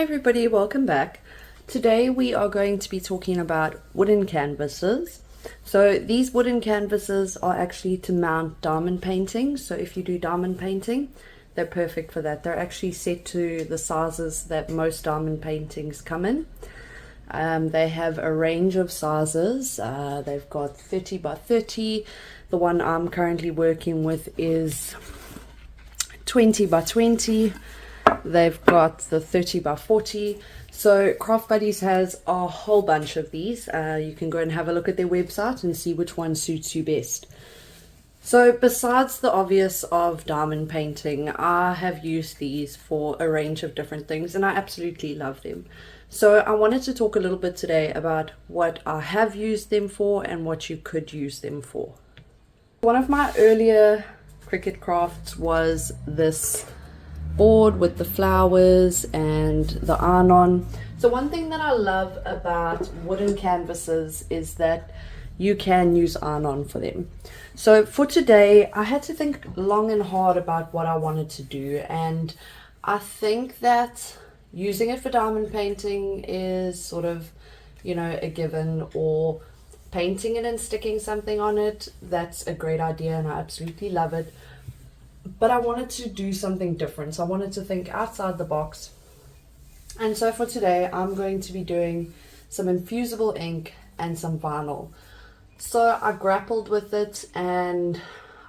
Hi everybody, welcome back. Today we are going to be talking about wooden canvases. So these wooden canvases are actually to mount diamond painting. So if you do diamond painting, they're perfect for that. They're actually set to the sizes that most diamond paintings come in. They have a range of sizes. They've got 30 by 30. The one I'm currently working with is 20 by 20. They've got the 30 by 40. So Craft Buddies has a whole bunch of these. You can go and have a look at their website and see which one suits you best. So besides the obvious of diamond painting, I have used these for a range of different things and I absolutely love them. So I wanted to talk a little bit today about what I have used them for and what you could use them for. One of my earlier Cricut crafts was this board with the flowers and the iron-on. So one thing that I love about wooden canvases is that you can use iron-on for them. So for today I had to think long and hard about what I wanted to do, and I think that using it for diamond painting is sort of, you know, a given, or painting it and sticking something on it, that's a great idea and I absolutely love it. But I wanted to do something different, so I wanted to think outside the box. And so for today I'm going to be doing some infusible ink and some vinyl. So I grappled with it and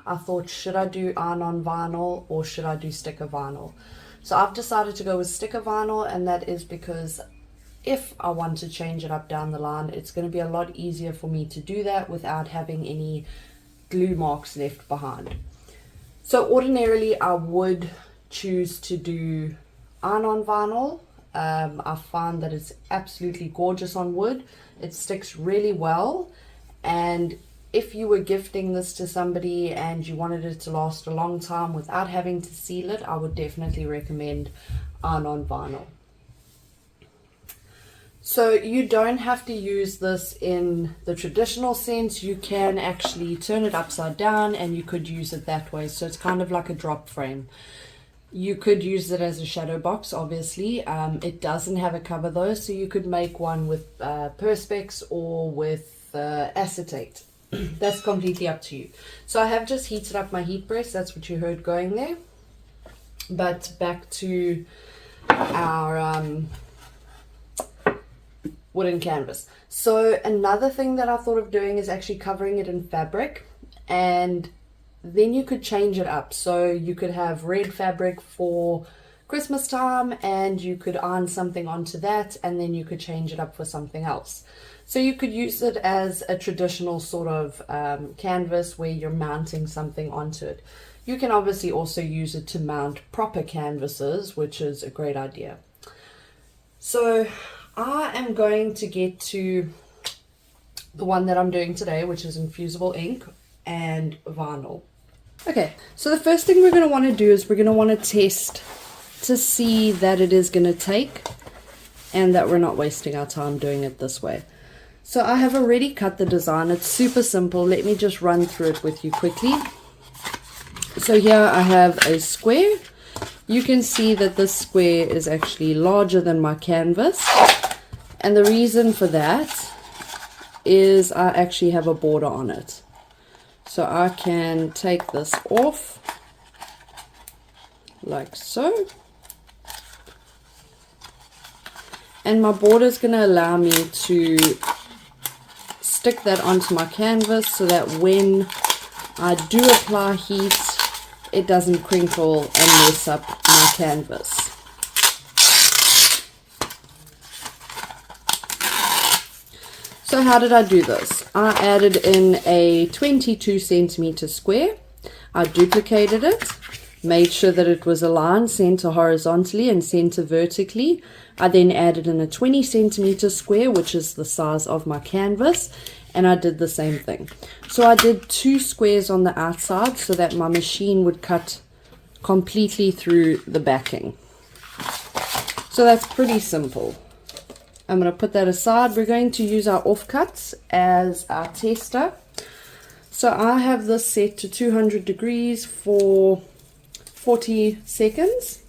I thought, should I do iron-on vinyl or should I do sticker vinyl? So I've decided to go with sticker vinyl, and that is because if I want to change it up down the line, it's going to be a lot easier for me to do that without having any glue marks left behind. So ordinarily I would choose to do iron-on vinyl. I find that it's absolutely gorgeous on wood. It sticks really well, and if you were gifting this to somebody and you wanted it to last a long time without having to seal it, I would definitely recommend iron-on vinyl. So you don't have to use this in the traditional sense. You can actually turn it upside down and you could use it that way. So it's kind of like a drop frame. You could use it as a shadow box, obviously. It doesn't have a cover though, so you could make one with perspex or with acetate. That's completely up to you. So I have just heated up my heat press. That's what you heard going there. But back to our wooden canvas. So another thing that I thought of doing is actually covering it in fabric, and then you could change it up. So you could have red fabric for Christmas time and you could iron something onto that, and then you could change it up for something else. So you could use it as a traditional sort of canvas where you're mounting something onto it. You can obviously also use it to mount proper canvases, which is a great idea. So I am going to get to the one that I'm doing today, which is infusible ink and vinyl. Okay, so the first thing we're going to want to do is we're going to want to test to see that it is going to take and that we're not wasting our time doing it this way. So I have already cut the design. It's super simple. Let me just run through it with you quickly. So here I have a square. You can see that this square is actually larger than my canvas. And the reason for that is I actually have a border on it. So I can take this off like so. And my border is going to allow me to stick that onto my canvas so that when I do apply heat, it doesn't crinkle and mess up my canvas. So how did I do this? I added in a 22 centimeter square. I duplicated it, made sure that it was aligned center horizontally and center vertically. I then added in a 20 centimeter square, which is the size of my canvas, and I did the same thing. So I did 2 squares on the outside so that my machine would cut completely through the backing. So that's pretty simple. I'm going to put that aside. We're going to use our offcuts as our tester. So I have this set to 200 degrees for 40 seconds.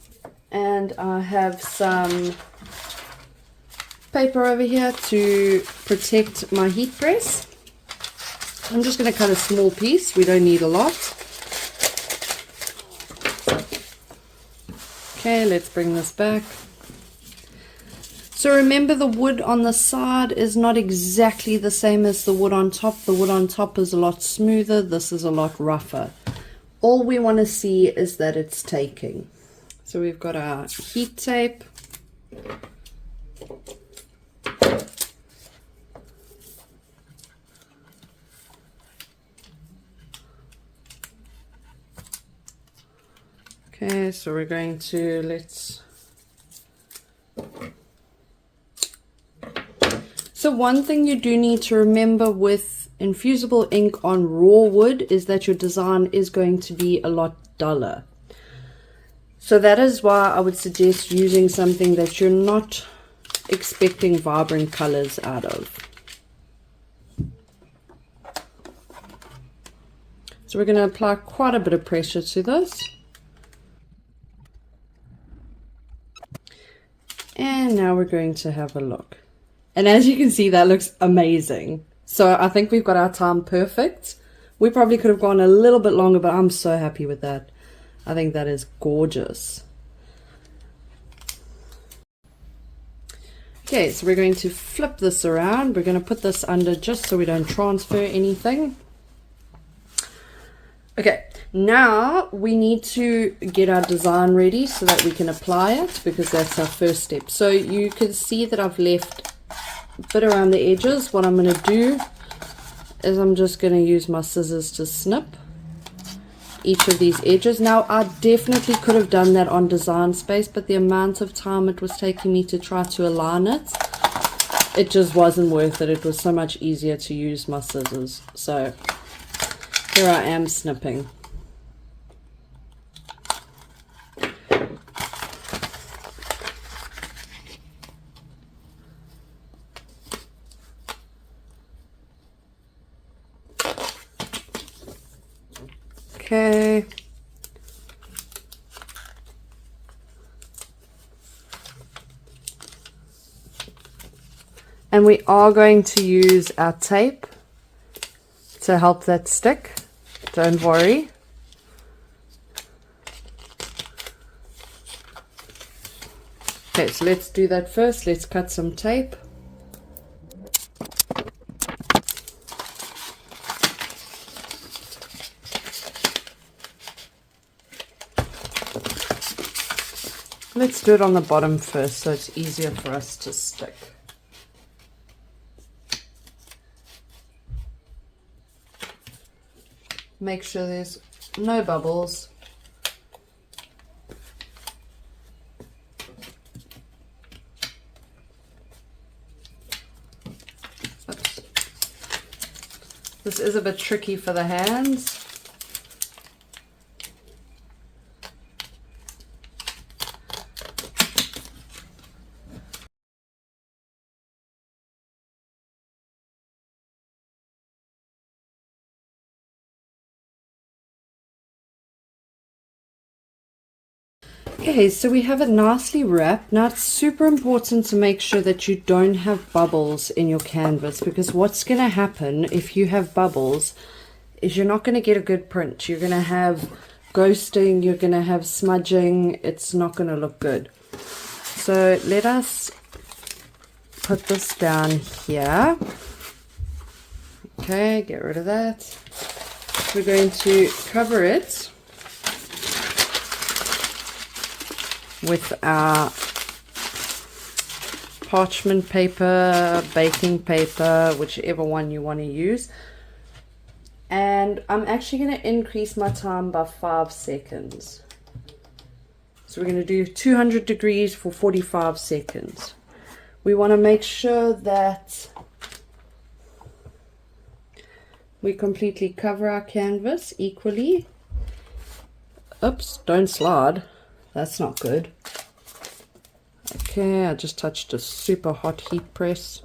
And I have some paper over here to protect my heat press. I'm just going to cut a small piece. We don't need a lot. Okay, let's bring this back. So remember, the wood on the side is not exactly the same as the wood on top. The wood on top is a lot smoother. This is a lot rougher. All we want to see is that it's taking. So we've got our heat tape. Okay, so we're going to, So one thing you do need to remember with infusible ink on raw wood is that your design is going to be a lot duller. So that is why I would suggest using something that you're not expecting vibrant colors out of. So we're going to apply quite a bit of pressure to this. And now we're going to have a look. And as you can see, that looks amazing. So I think we've got our time perfect. We probably could have gone a little bit longer, but I'm so happy with that. I think that is gorgeous. Okay, so we're going to flip this around. We're going to put this under just so we don't transfer anything. Okay, now we need to get our design ready so that we can apply it, because that's our first step. So you can see that I've left a bit around the edges. What I'm going to do is I'm just going to use my scissors to snip each of these edges. Now I definitely could have done that on Design Space, but the amount of time it was taking me to try to align it just wasn't worth it. It was so much easier to use my scissors. So here I am snipping. Okay. And we are going to use our tape to help that stick. Don't worry. Okay, so let's do that first. Let's cut some tape. Let's do it on the bottom first so it's easier for us to stick. Make sure there's no bubbles. Oops. This is a bit tricky for the hands. Okay, so we have it nicely wrapped. Now it's super important to make sure that you don't have bubbles in your canvas, because what's going to happen if you have bubbles is you're not going to get a good print. You're going to have ghosting, you're going to have smudging, it's not going to look good. So let us put this down here. Okay, get rid of that. We're going to cover it with our parchment paper, baking paper, whichever one you want to use. And I'm actually going to increase my time by 5 seconds. So we're going to do 200 degrees for 45 seconds. We want to make sure that we completely cover our canvas equally. Oops, don't slide. That's not good. Okay, I just touched a super hot heat press.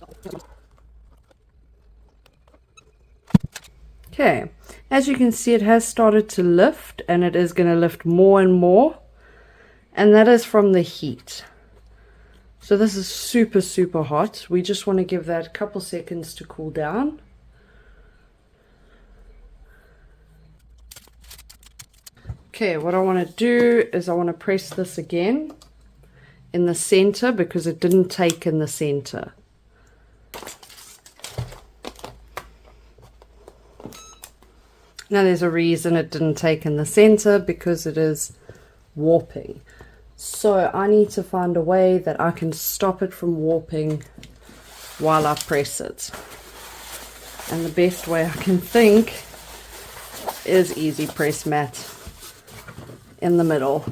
Okay, as you can see, it has started to lift, and it is going to lift more and more, and that is from the heat. So this is super, super hot. We just want to give that a couple seconds to cool down. Okay, what I want to do is I want to press this again in the center because it didn't take in the center. Now there's a reason it didn't take in the center, because it is warping. So I need to find a way that I can stop it from warping while I press it. And the best way I can think is easy press mat in the middle,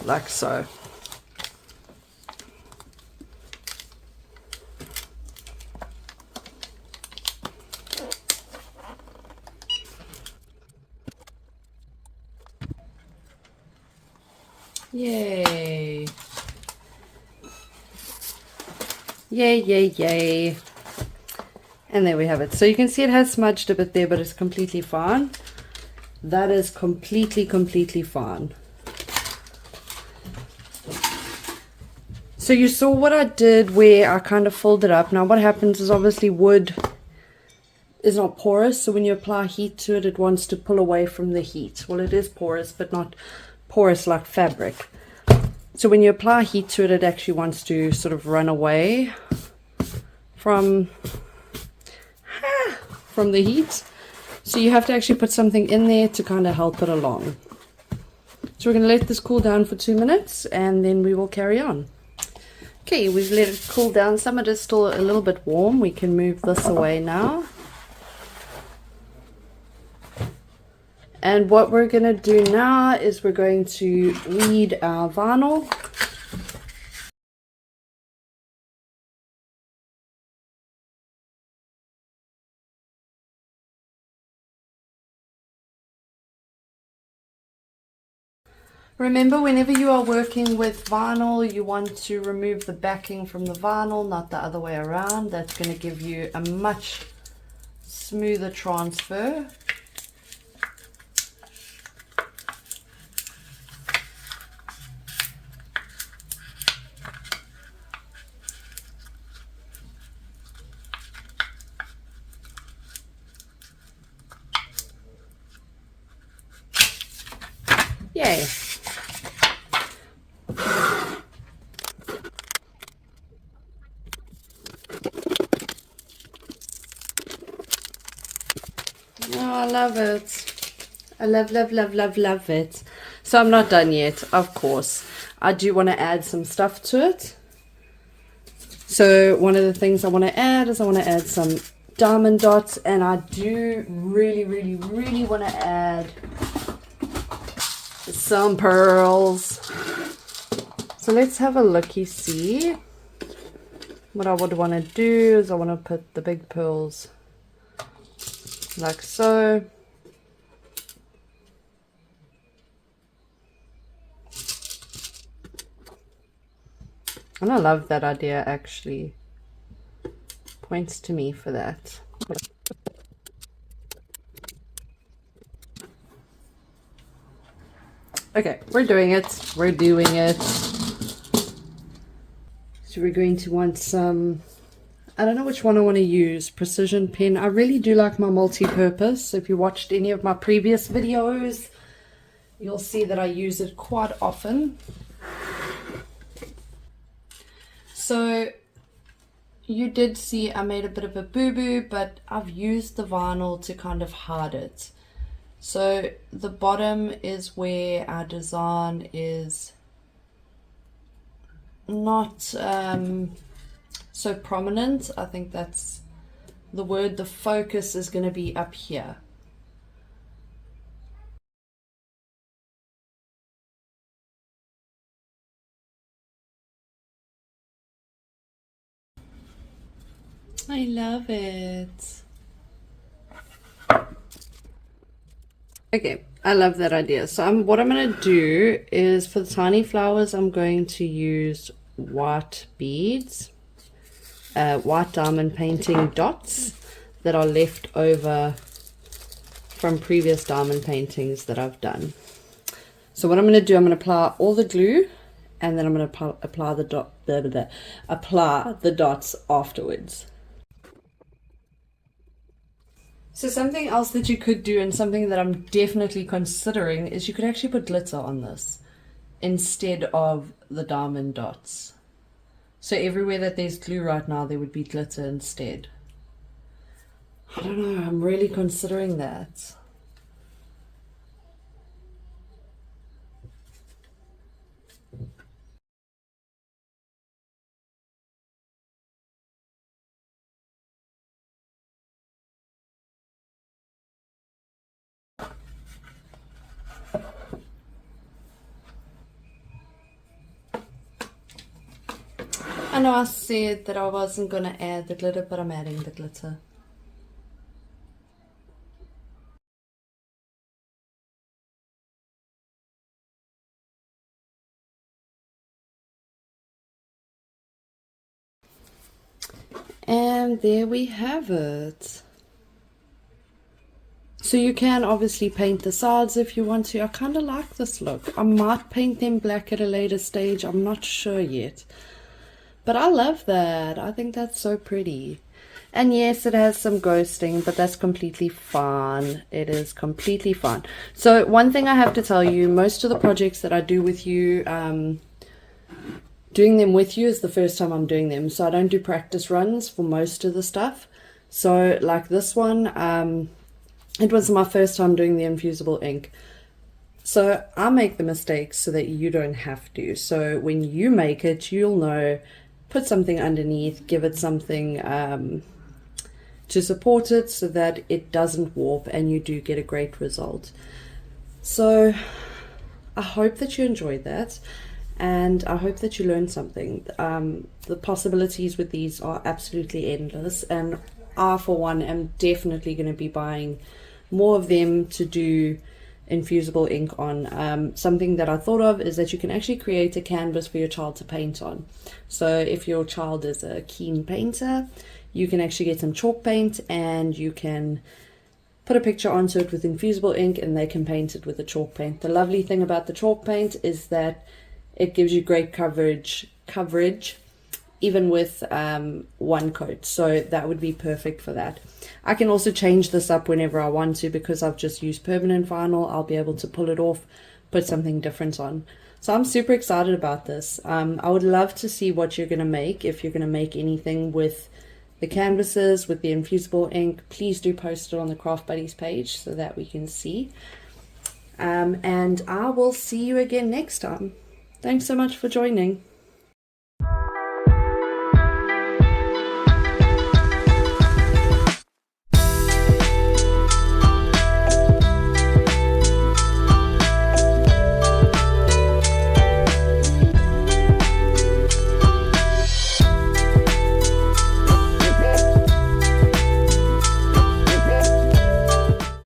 like so. Yay. Yay, yay, yay. And there we have it. So you can see it has smudged a bit there, but it's completely fine. That is completely fine. So you saw what I did where I kind of folded up. Now what happens is, obviously wood is not porous, so when you apply heat to it, it wants to pull away from the heat. Well, it is porous, but not porous like fabric. So when you apply heat to it, it actually wants to sort of run away from the heat. So you have to actually put something in there to kind of help it along. So we're going to let this cool down for 2 minutes and then we will carry on. Okay, we've let it cool down some. It is still a little bit warm. We can move this away now. And what we're going to do now is we're going to weed our vinyl. Remember, whenever you are working with vinyl, you want to remove the backing from the vinyl, not the other way around. That's going to give you a much smoother transfer. Yay. Oh, I love it. I love it. So I'm not done yet, of course. I do want to add some stuff to it. So one of the things I want to add is I want to add some diamond dots, and I do really want to add some pearls. So let's have a looky see. What I would want to do is I want to put the big pearls like so. And I love that idea, actually. Points to me for that. Okay, we're doing it. We're doing it. So we're going to want some, I don't know which one I want to use, precision pen. I really do like my multi-purpose. If you watched any of my previous videos, you'll see that I use it quite often. So you did see I made a bit of a boo-boo, but I've used the vinyl to kind of hide it. So the bottom is where our design is not so prominent. I think that's the word. The focus is going to be up here. I love it. Okay, I love that idea. So what I'm going to do is, for the tiny flowers, I'm going to use white beads, white diamond painting dots that are left over from previous diamond paintings that I've done. So what I'm going to do, I'm going to apply all the glue and then I'm going to apply the dots afterwards. So something else that you could do, and something that I'm definitely considering, is you could actually put glitter on this instead of the diamond dots. So everywhere that there's glue right now, there would be glitter instead. I don't know, I'm really considering that. I know I said that I wasn't going to add the glitter, but I'm adding the glitter. And there we have it. So you can obviously paint the sides if you want to. I kind of like this look. I might paint them black at a later stage. I'm not sure yet. But I love that. I think that's so pretty. And yes, it has some ghosting, but that's completely fine. It is completely fine. So one thing I have to tell you, most of the projects that I do with you, doing them with you is the first time I'm doing them. So I don't do practice runs for most of the stuff. So like this one, it was my first time doing the infusible ink. So I make the mistakes so that you don't have to. So when you make it, you'll know, put something underneath, give it something to support it so that it doesn't warp and you do get a great result. So I hope that you enjoyed that, and I hope that you learned something. The possibilities with these are absolutely endless, and I for one am definitely going to be buying more of them to do infusible ink on. Something that I thought of is that you can actually create a canvas for your child to paint on. So if your child is a keen painter, you can actually get some chalk paint and you can put a picture onto it with infusible ink and they can paint it with the chalk paint. The lovely thing about the chalk paint is that it gives you great coverage even with one coat, so that would be perfect for that. I can also change this up whenever I want to, because I've just used permanent vinyl. I'll be able to pull it off, put something different on. So I'm super excited about this. I would love to see what you're going to make. If you're going to make anything with the canvases, with the infusible ink, please do post it on the Craft Buddies page so that we can see. And I will see you again next time. Thanks so much for joining.